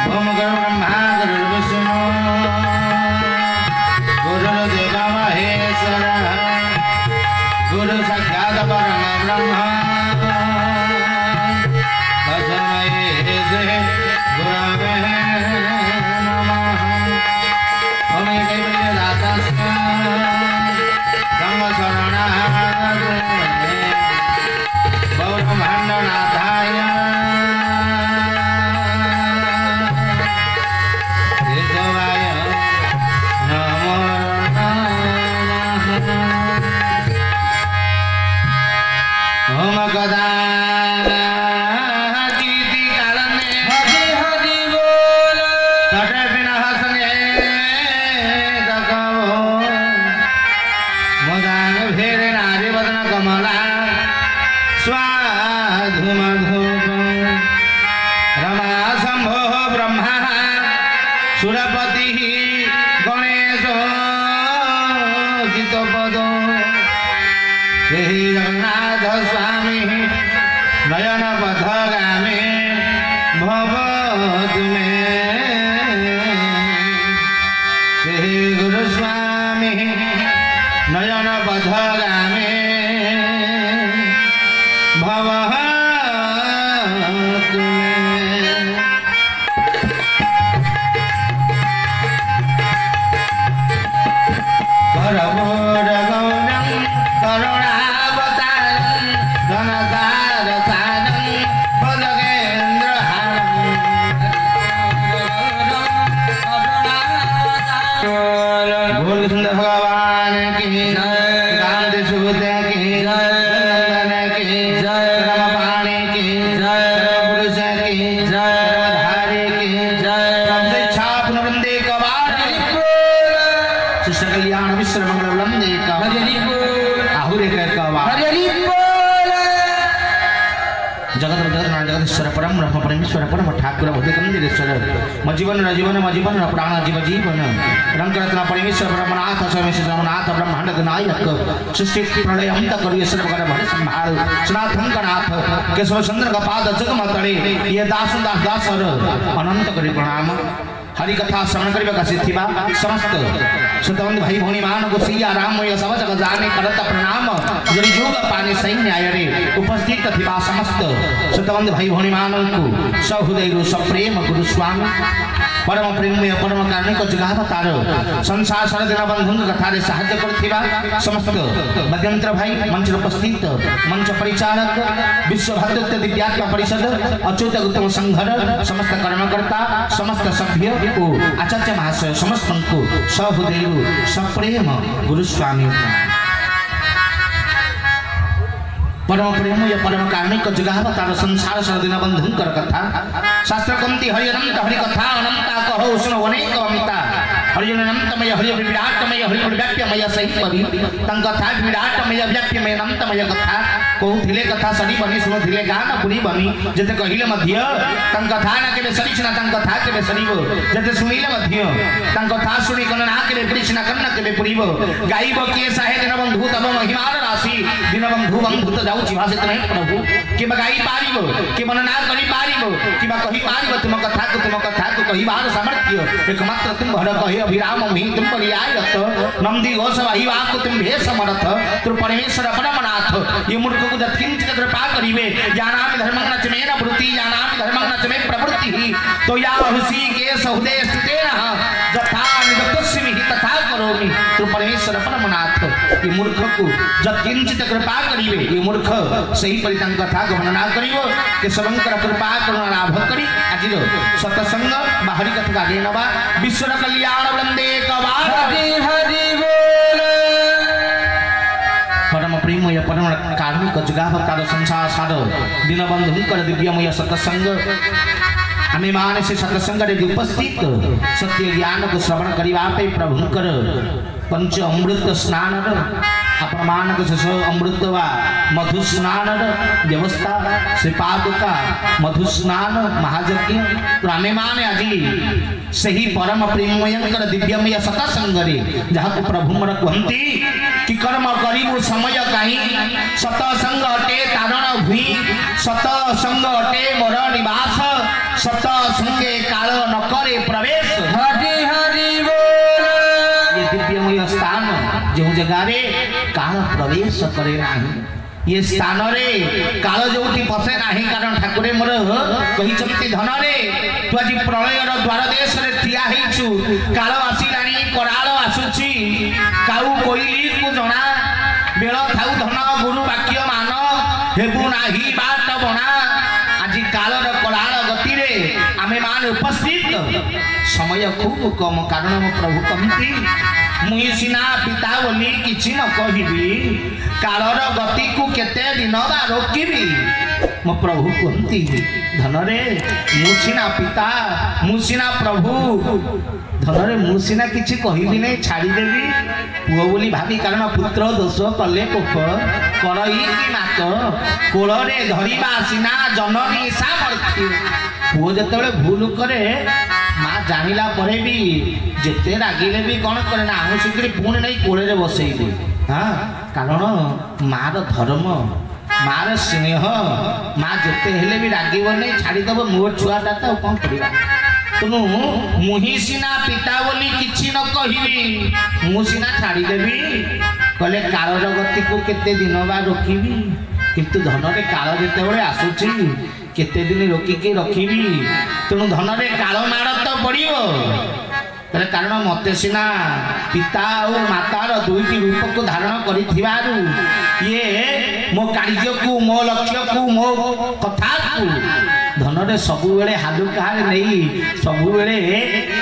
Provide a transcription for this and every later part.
ओम गुरु ब्रह्मा गुरु विष्णु गुरुर्देव महेश्वरः गुरु साक्षात् परम ब्रह्म तस्मै श्री गुरवे नमः। ओम कैवल्यदातास्मै ब्रह्मशरणाय गौरभाण्डनाथाय केशवाय नमो नमः। ओम गदा कीर्ति कालने हरि हरि बोल तटे बिना संगे दगो मदान भेरे नारी वदन कमला स्वाधु मधुप रमा शंभो ब्रह्मा सुरपति गणेश जितपद श्री जगन्नाथ स्वामी नयन पथगामी भवतु मे श्री गुरुस्वामी नयन पथगामी भवतु मे। करवोरगौरं करुणावतारं धनसारसारं भजगेन्द्रहारं बोल सुंदर भगवान की गांधी सुबुद्ध की नंदन की रमपाणी की पुरुष की धारी की शिक्षा पुनर्वंदे कवार शिष्य कल्याण विश्व मंगल वंदे आहुरे जगत जगदीश्वर परम ब्रह्म परमेश्वर परम ठाकुर भूतकंदेश्वर मजीवन रजीवन मजीवन प्राण जीव जीवन रंगरत्न परमेश्वर ब्रह्मनाथ सोमेश्वर ब्रह्मनाथ ब्रह्मांड नायक सृष्टि प्रलय अंत करिए सर्वकर भर संभाल सनातन गणाथ केशव चंद्र का पाद जगमतळे ये दास दास दासर अनंत करी प्रणाम हरि कथा श्रवण करबा सिद्धिबा समस्त सुतवंत भाई भौणी मान को सिया राम ये सब जग जाने करत प्रणाम जरि जोग पानी सैन्य आयरे उपस्थित थिबा समस्त सुतवंत भाई भौणी मान को सहृदय सप्रेम गुरु स्वामी परम प्रेममय परम कारुणिक जगावतार संसार सारा दिन बंधुन कथा रे सहाय्य करथिबा समस्त मध्यंतर भाई मंच उपस्थित मंच परिचालक विश्व भातृत्व दिव्यात्मा परिषद अच्युत उत्तम संघर समस्त कर्मकर्ता समस्त सभ्य ओ आचार्य महाशय समस्त को सहृदय सप्रेम गुरुस्वामी परम प्रेमय परम कारुणिक जगावतार संसार सारा दिन बंधुन कर कथा शास्त्र कंति हरि अनंत हरि कथा अनंता कहो सुनो अनेक अमिता हरि अनंतमय हरि विराटमय हरि व्याप्यमय सहित कवि तंकथा विराटमय व्याप्यमय अनंतमय कथा कहूथिले कथा सरी बनी सुनुथिले गान पुरी बनी जते कहिले मध्य तंकथा ना केबे सरीचना तंकथा केबे सरीबो जते सुनिले मध्य तंकथा सुनी कन ना केबे पुरीचना कन ना केबे पुरीबो गाइबो के साहे दिन बंधु तब महिमार राशि दिन बंधु बंधु त जाउची भाषित नहीं प्रभु के गाई पारिबो के मनना करी पारिबो कि कहि पारिबो तुम कथा को कहि बार सामर्थ्य एकमात्र तुम भर कहि अभिराम ही तुम परियायत नंदी घोष वही वाक तुम भे समर्थ तुम परमेश्वर परमनाथ ये मूर्ख को किंचित कृपा करिवे ज्ञानाम धर्मं न चमे न वृत्ति ज्ञानाम धर्मं न चमे प्रवृत्ति तो या हुसी के सहुदे स्तुतेन जथा निदत्स्मि तथा करोमि तुम परमेश्वर परमनाथ ये मूर्ख को किंचित कृपा करिवे ये मूर्ख सही परितां कथा गणना करिवो के सबंकर कृपा करुणा लाभ करी आज सत्संग बाहरी कथा आगे नवा विश्व कल्याण वंदे कवार हरि हरि बोल परम प्रेमय परम कारुणिक जगावतार संसार सार दीनबंधु कर दिव्यमय सत्संग आमे मानस सत्संग रे उपस्थित सत्य ज्ञान को श्रवण करिवा पे प्रभुकर पंच अमृत स्नान आपण मानक अमृत वा मधु स्नान व्यवस्था श्रीपादुका मधु स्नान महायज्ञ तो आमे माने आज सही परम प्रेमयंकर दिव्यमय सत्संग रे जहाँ को प्रभु मोर कहती कि कर्म करिबु समय कहीं सत्संग अटे तारण भूई सत्संग अटे मोर निवास सत्संगे काल न जगार काल प्रवेश करे नाही ये स्थान रे काल जोटी पसे नाही कारण ठाकुरे मोर कहिचंती धन रे तू आज प्रलय रो द्वार देश रे थिया हेछु काल आसिलानी कराल आसुची काऊ कोइली को जणा बेल थाउ धन गुरु वाक्य मान हेबु नाही बाट बणा आज काल रो कराल गति रे आमे मान उपस्थित समय खूब कम कारण मो प्रभु कमती मुई सिना पिता बोली किछि न कहिबी कालर गति को केते दिन बा रोकिबी मो प्रभु कहती धन रे मुसिना पिता मुसिना प्रभु धन रे मुसिना किछि कहिबी नै छाड़ी देबी पुओ बोली भाबी कारण पुत्र दोष कले कोप करई कि मात कोल रे धरिबा सिना जननी सामर्थ्य पुओ जतबेले भूल करे माँ जानिला परे भी जेते रागिले भी कौन करे ना आमुसिकरी पुणी नहीं कोले रे बसई दे हाँ कारण मार धर्म मार स्नेह माँ जेते हेले भी रागिब नहीं छाड़ीदेव मो छुआटा तो कौन करवा तेणु मुही सीना पिता बोली किछि न कहिबी मु सीना छाड़ीदेवी कहले कालर गति को केते दिन बा रोकिबी किंतु धन रे काल जेतेबेले आसुची केते दिन रोकिके रखिबी तेणु धन रे काल माड़ तो पड़िबो तेरे कारण मते सिना पिता और मातार दुईटी रूप को धारण करिथिबारु ये मो कार्य को मो लक्ष्य को मो कथा को धन रे सबु बेले हालु कहार नहीं सबु बेले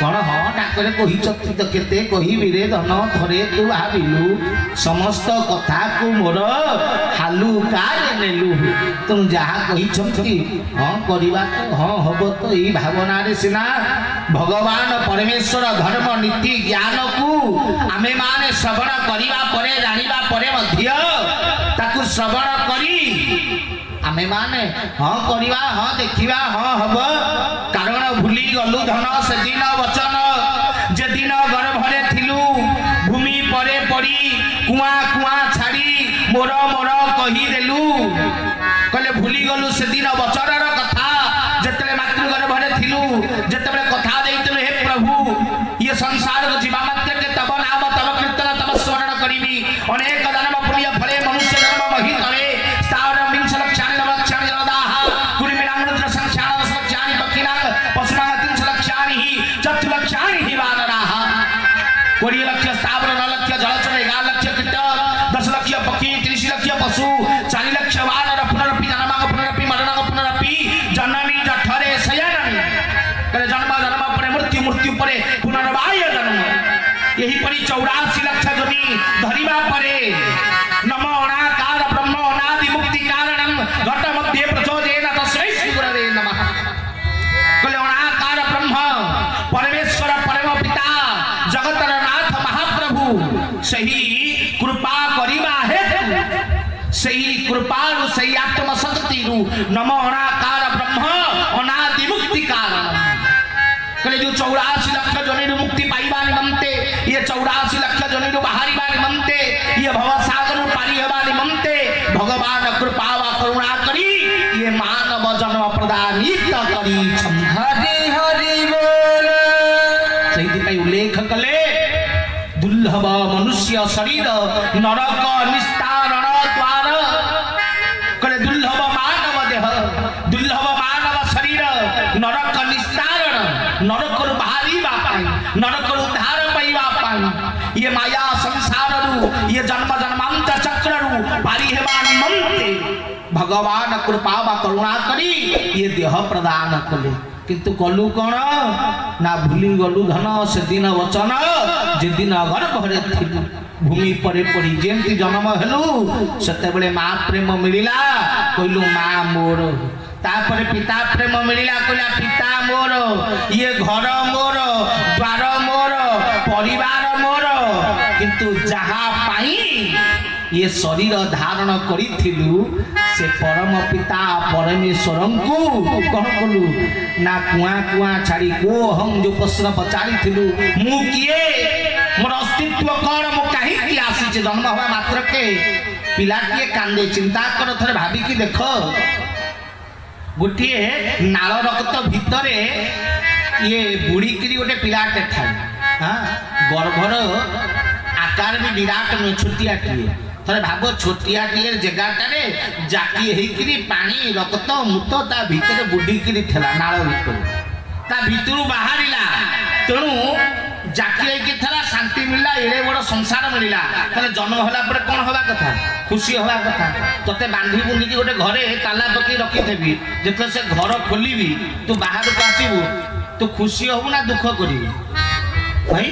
कोन ह डाकरे कहि चक्ति तो केते कहिबी रे धन थरे तू भाबिलु समस्त कथा को मोर हालु काज नेलु तुम जहा कहि चक्ति हां करिबा तो हां हबो तो ई भावना रे सिना भगवान परमेश्वर धर्म नीति ज्ञान को आमे माने श्रवण करिबा परे जानिबा परे मध्य ताकु श्रवण करी आमे माने हाँ करिबा हाँ देखिबा हाँ हब कारण भूली गलु धन से दिन वचन जे दिन गर्भरे थिलु भूमि परे पड़ी कुआ कुआ छाड़ी मोर मोर कही देलु कहले भूली गलु से दिन वचनर कथा जेतले मातृ गर्भरे थिलु जेतले कथा देइतले हे प्रभु ये संसार को जीवा मात्र के तब नाम तब कीर्तन तब स्मरण करिबी अनेक जन्म पुण्य फले मनुष्य जन्म मही करे कोड़ी लक्ष्य स्थावर 9 लक्ष्य जलचर 11 लक्ष्य कीट 10 लक्ष्य पक्षी 30 लक्ष्य पशु 40 लक्ष्य वानर पुनरपि जन्म पुनरपि मरण पुनरपि जननी जठरे शयन करे जन्म जन्म परे मृत्यु मृत्यु परे पुनर्वाय जन्म यही परि 84 लक्ष्य जोनि धरिबा परे नमो अनाकार ब्रह्म अनादि मुक्ति कारणं घट मध्ये प्रचोदयेन तस्मै श्री गुरवे नमः कले अनाकार ब्रह्म परमेश्वर परम पिता जगतर सही कृपा करिबा हेतु सही कृपारु सही आत्म शक्ति रु नमो अनाकार ब्रह्म अनादि मुक्ति कारण कले जो 84 लक्ष जोनि मुक्ति पाइबा निमंते ये 84 लक्ष जोनि बाहरिबा निमंते ये भव सागर पारी हेबा निमंते भगवान कृपा वा करुणा करी ये मानव जन्म प्रदानित करी हरि हरि बोल सही पई उल्लेख कले दुर्लभ मनुष्य शरीर नरक निस्तारण द्वार कले दुर्लभ मानव देह दुर्लभ मानव शरीर नरक निस्तारण नरक रु बाहरी बापाई नरक रु उद्धार पाइबा पाई ये माया संसार रु ये जन्म जन्मांत चक्र रु पारी हेबा निमंते भगवान कृपा वा करुणा करी ये देह प्रदान कले किंतु कलु कौन ना भूली गलु धन से दिन वचन जे दिन गर्भरे थिलु भूमि परे पड़ी जेमती जन्म हेलु सेते बेले मां प्रेम मिलिला कहलु मां मोर तापरे पिता प्रेम मिलिला कहला पिता मोर ये घर मोर द्वार मोर परिवार मोर किंतु जहा पाई ये शरीर धारण करिथिलु से परम पिता परमेश्वर को कौन कलु ना कुआ कुआ छाड़ी को हम जो प्रश्न पचारी थिलु मु किए मोर अस्तित्व कौन मु कहीं की आसी जन्म हुआ मात्र के पिला किए कांदे चिंता कर थरे भाबी की देख गोटे नाल रक्त भितरे ये बुड़ी किरी गोटे पिलाटे थाए हाँ गर्भर आकार भी विराट नुहे छोटियाटिए थे भाव छोटियाटिए जगाटे जाकी होकरी पानी रक्त मुत ता भितर बुड़ीकी था नाल भितर बाहर तेणु जाकी होता शांति मिलला एड़े बड़ संसार मिलला जन्म होला पर कौन हवा कथा खुशी हवा कथा तोते बांधी बुंदी गोटे घरे ताला पकई रखी जिते से घर खोलि तू बाहर को आसबू तू खुशी हबू ना दुख करू भाई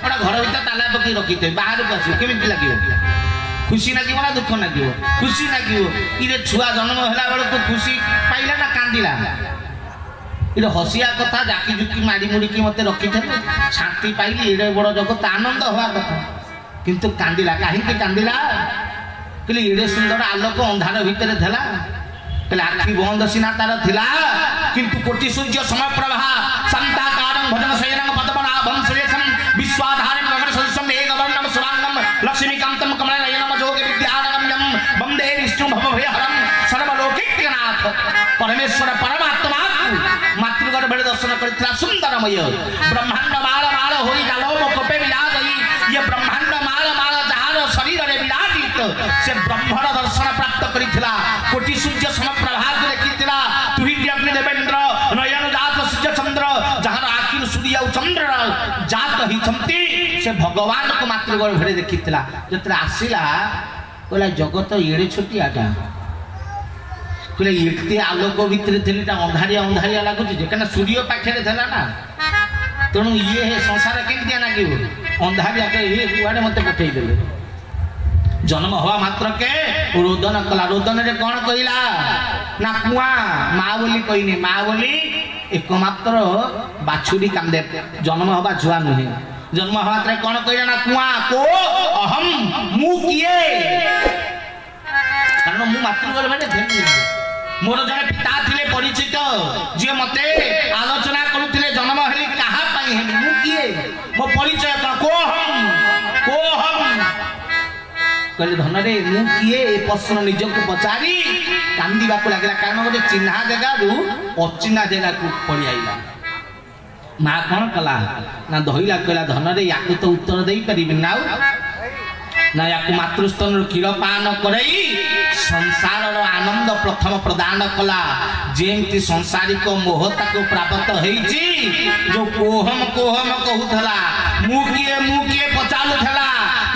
गोटे घर भर ताला पकई रखी बाहर को आसू केमी लगे खुशी लगे ना दुख लगे खुशी लगे ये छुआ जन्म होला बेलू खुशी पाइला ना कांदिला ये हसिया कथा जाकी जुकी मारी मुड़िकी मत रखी थे शांति पाइली एडे बड़ जगत आनंद हवा कथा किंतु कांदिला कहीं कांदिला कहले एडे सुंदर आलोक अंधार भितर थला कहले आखि बंद सीना तार थिला किंतु कोटि सूर्य समय प्रभा संताकारं भजन शयनं पद्मनाभं सुरेशं विश्वाधारं गगन सदृशं एकवर्णं सुरांगं लक्ष्मीकान्तं कमलनयनं जोगे विद्यानगम्यं वन्दे विष्णु भवभयहरं सर्वलोकैकनाथ परमेश्वर परमात्मा मातृगर्भे दर्शन कर सुंदरमय ब्रह्मांड माल माल हो कपे विराजई ये ब्रह्मांड माल माल जार शरीर में विराजित से ब्रह्मण दर्शन प्राप्त करिथिला कोटि सूर्य समप्रभा को देखिथिला तुहि अग्नि देवेंद्र नयन जात सूर्य चंद्र जहार आखिर सूर्य और चंद्र जात ही छंती से भगवान को मातृगर्भे देखिथिला जतरा आसिला बोला जगत एड़े छोटियाटा कहले एते आलोक भितर थी अंधारिया अंधारिया लगुच कहीं सूर्य पाखे ना तेणु ये संसार केमती लगे अंधारिया ये कुआड़े मत पठेदे जन्म हवा मात्र के रोदन कला रोदन रे कौन कहला ना कुआ माँ बोली कहनी माँ बोली एकमात्र बाछुरी कांदे जन्म हवा छुआ नुहे जन्म हवा मात्र कौन कहला ना कुआ को अहम मु किए कारण मु मातृगर्भे मोर जने पिता थिले परिचित जे मते आलोचना करुथिले जन्म हेली कहा पई हे मु किए मो परिचय को हम कहले धन रे मु किए ए प्रश्न निज को पचारी कांदीबा को लागला कारण गोटे चिन्हा जगह रु अचिन्हा जगह को पड़ी आइला मां कोन कला ना धइला कहला धन रे याकु तो उत्तर देई परिबि ना ना याकु मातृस्तन क्षीर पान करई संसार आनंद प्रथम प्रदान कला जेमती संसारिक मोहता को प्राप्त होईची जो कोहम कोहम कहूथला मुकिए पचालुथला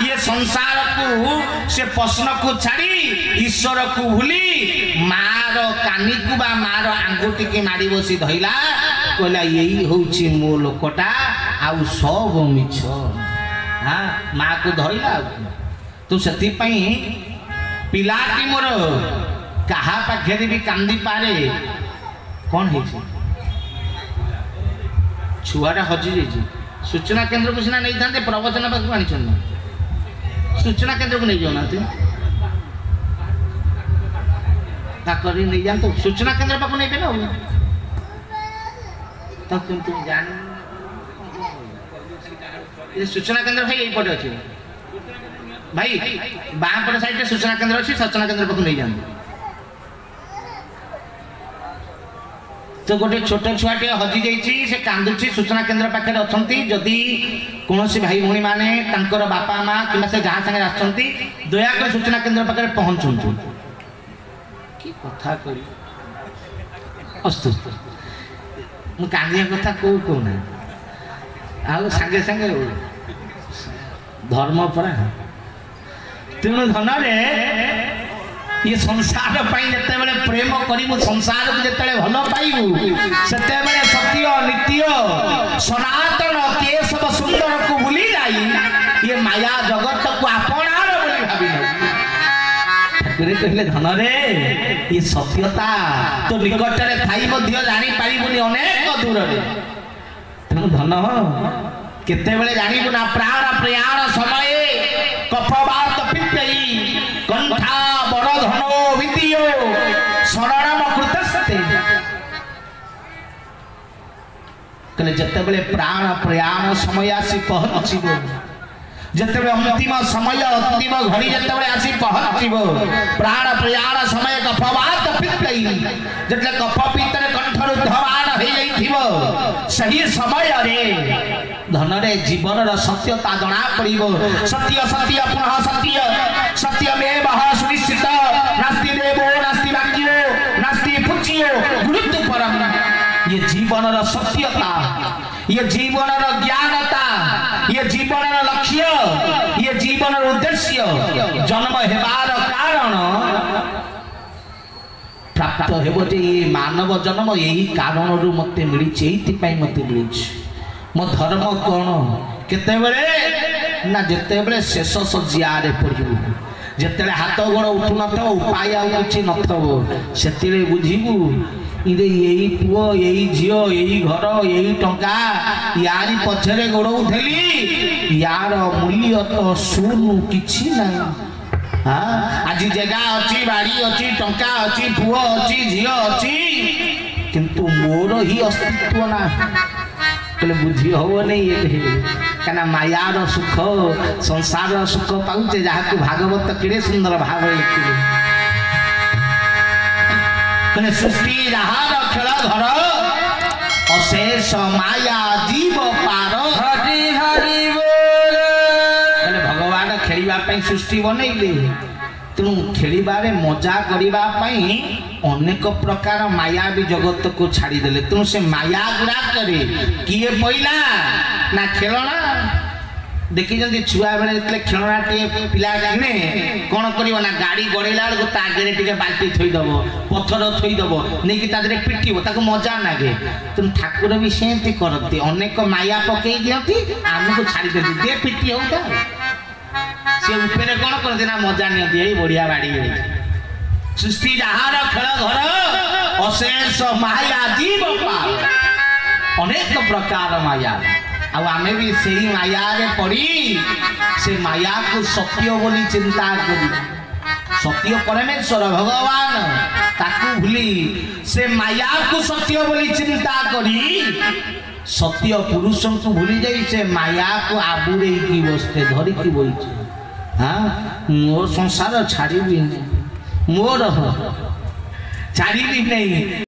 ये संसार को से प्रश्न को छाड़ी ईश्वर को भूली मार कानी को बा मार आंगुटी के मारी बसी धइला कहला यही होउची मो लोकटा आउ सब मिछ हां मां को धइला तू से पिलाटी मोर कहा पाखे भी कांदी पारे कौन है छुआटा हजि जाइए सूचना केन्द्र को सीना नहीं था प्रवचन पाक आनी सूचना केन्द्र को नहीं जाऊना नहीं जान सूचना केन्द्र पाक नहीं ना तो तुम जान सूचना केन्द्र भाई यही पटे अच्छे भाई बापट साइड सूचना केन्द्र अच्छी सूचना केन्द्र पाक नहीं जाते तो गोटे छोट छुआटे हजि जाइए से कांदुची सूचना केन्द्र पाखे अच्छा जदि कौन भाई भाई मैंने बापा माँ कि से जहाँ सागे आसती दयाकर सूचना केन्द्र पाखे पहुँचु कि कथा करी अस्तु मु कांदिया कथा कौ कहना आउ सागे सागे धर्म परा तेणु धन रे ये संसार जिते बड़े प्रेम करू संसार को जिते भल पाइबू से सत्य नित्य सनातन केशव सुंदर को भूली जाई ये माया जगत को आपणार भावी ठाकुर कहले धन रे ये सत्यता तो निकट में थाई जानी पारिबुनी अनेक दूर तेणु धन केते बेले जानिबु ना प्राण प्रयाण समय कफवात पित्तई कंठा बड़ धनो विद्यो शरणम कृतस्ते कहले जते बेले प्राण प्रयाण समय आसी पहुँचबो जते बेले अंतिम समय अंतिम घड़ी जते बेले आसी पहुँचबो प्राण प्रयाण समय कफवात पित्तई जते कफ पित्तरे कंठर धवान सही समय धन रे जीवन सत्यता जना पड़िब सत्य सत्य पुनः सत्य सत्यमेव सुनिश्चित नास्ति देवो नास्ति वाक्यो नास्ति पुच्यो गुरुत्व परम ये जीवन सत्यता ये जीवन ज्ञानता ये जीवन लक्ष्य ये जीवन उद्देश्य जन्म हेबार कारण प्राप्त हेबो जे मानव जन्म यही कारण रु मते मिली मते मिली मो धर्म कौन केते बेले ना जेते बेले शेष सज्जारे पड़िबू जेते हाथ गोड़ उठु नथबो उपाय किछि नथबो सेतिले बुझिबू इरे यही पुओ यही झियो यही घर यही टंका यारी पछरे गोड़ उठेली यार मूल्य तो शून्य किछि नाही हाँ आज जगह अच्छी बाड़ी अच्छी टंका अच्छी पुओ अच्छी झियो अच्छी किंतु मोर ही अस्तित्व ना कले बुझी हो नहीं कहना मायार सुख संसार सुख पाऊचे जहाँ भागवत केड़े सुंदर भाव लिखिले कले सृष्टि जहाँ खेल घर अशेष माया जीव पार हरि हरि बोल भगवान खेलिबा पई सृष्टि बनैले तेणु खेलिबारे मजा करिबा पई अनेक प्रकार माया भी जगत को छाड़ी देले तेणु से माया गुड़ा करे किए पइला ना खेलना देखी जंदी छुआ बेले जतले खेलना टे पिला किने कोन करियो ना गाड़ी गड़ेला को ता आगे टिके बाल्टी थई दबो पत्थर थई दबो नै कि तादरे पिटिबो ताको मजा लागे तुम ठाकुर भी सेंती करती अनेक माया पकई दियंती हमको छाड़ी देती दे पिटी होता से ऊपर कौन करते ना मजा नियंती एई बढ़िया बाड़ी सृष्टि जहार खेल घर अशेष माया जीव पार अनेक प्रकार माया आमे भी सही माया रे पड़ी से माया को सत्य बोली चिंता करी सत्य परमेश्वर भगवान ताकू भूली से माया को सत्य बोली चिंता करी सत्य पुरुष को भूली जाई से माया को आबुरे की बसते धरी की बोई हाँ मोर संसार छाड़ी भी नहीं मोर छाड़ी भी नहीं।